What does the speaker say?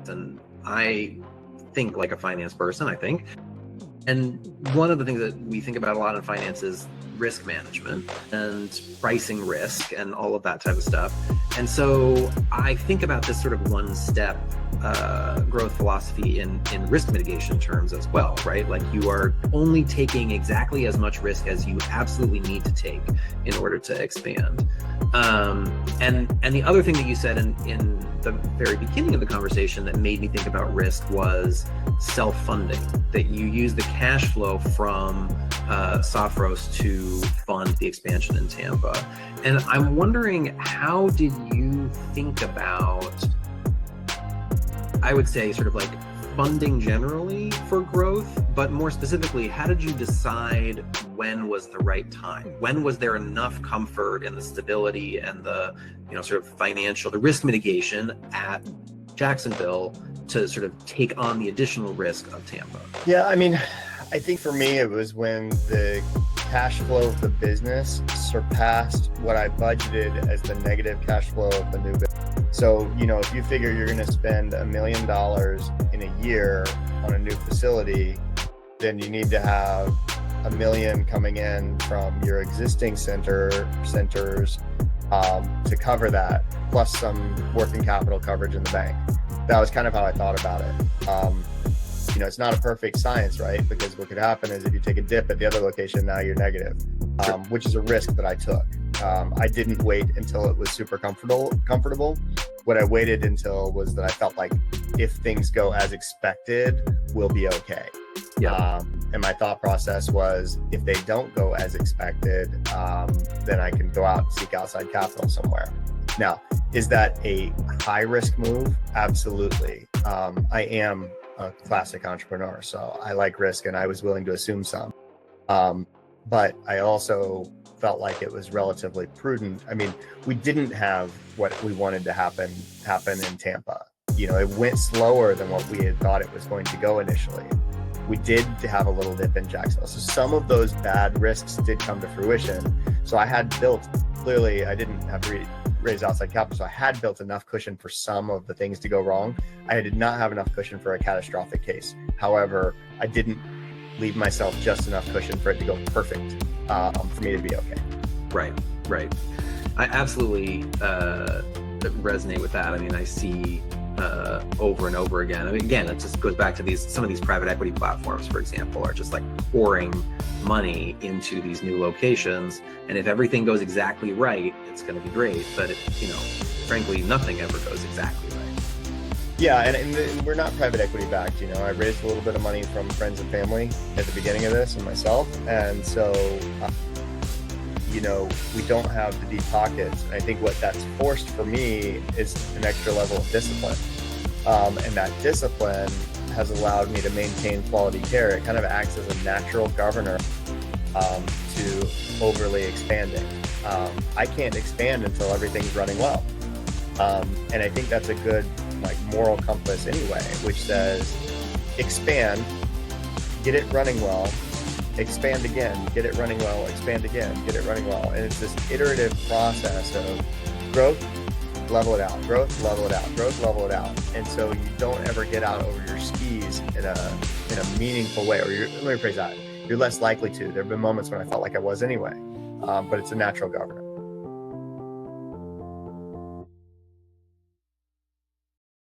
and I think like a finance person, I think. And one of the things that we think about a lot in finance is risk management and pricing risk and all of that type of stuff. And so I think about this sort of one-step growth philosophy in risk mitigation terms as well, right? Like you are only taking exactly as much risk as you absolutely need to take in order to expand. And the other thing that you said in the very beginning of the conversation that made me think about risk was self-funding, that you use the cash flow from Sophros to fund the expansion in Tampa. And I'm wondering, how did you think about, I would say, sort of like funding generally for growth, but more specifically, how did you decide when was the right time? When was there enough comfort in the stability and the, sort of financial, the risk mitigation at Jacksonville to sort of take on the additional risk of Tampa? Yeah, I mean, I think for me, it was when the cash flow of the business surpassed what I budgeted as the negative cash flow of the new business. So, if you figure you're going to spend $1 million in a year on a new facility, then you need to have $1 million coming in from your existing centers to cover that, plus some working capital coverage in the bank. That was kind of how I thought about it. It's not a perfect science, right? Because what could happen is if you take a dip at the other location, now you're negative, which is a risk that I took. I didn't wait until it was super comfortable. What I waited until was that I felt like if things go as expected, we'll be okay. Yeah. And my thought process was, if they don't go as expected, then I can go out and seek outside capital somewhere. Now, is that a high risk move? Absolutely. I am a classic entrepreneur, so I like risk and I was willing to assume some. But I also felt like it was relatively prudent. I mean, we didn't have what we wanted to happen in Tampa. It went slower than what we had thought it was going to go initially. We did have a little dip in Jacksonville. So some of those bad risks did come to fruition. So I had built, clearly I didn't have to raise outside capital. So I had built enough cushion for some of the things to go wrong. I did not have enough cushion for a catastrophic case. However, I didn't leave myself just enough cushion for it to go perfect for me to be okay. Right. I absolutely resonate with that. I mean, I see over and over again. I mean, again, it just goes back to some of these private equity platforms, for example, are just like pouring money into these new locations. And if everything goes exactly right, it's going to be great. But frankly, nothing ever goes exactly right. Yeah, and we're not private equity backed. I raised a little bit of money from friends and family at the beginning of this and myself. And so, we don't have the deep pockets. And I think what that's forced for me is an extra level of discipline. And that discipline has allowed me to maintain quality care. It kind of acts as a natural governor to overly expanding. I can't expand until everything's running well. And I think that's a good moral compass anyway, which says expand, get it running well, expand again, get it running well, expand again, get it running well. And it's this iterative process of growth, level it out, growth, level it out, growth, level it out. And so you don't ever get out over your skis in a meaningful way, or let me rephrase that. You're less likely to. There have been moments when I felt like I was anyway, but it's a natural governor.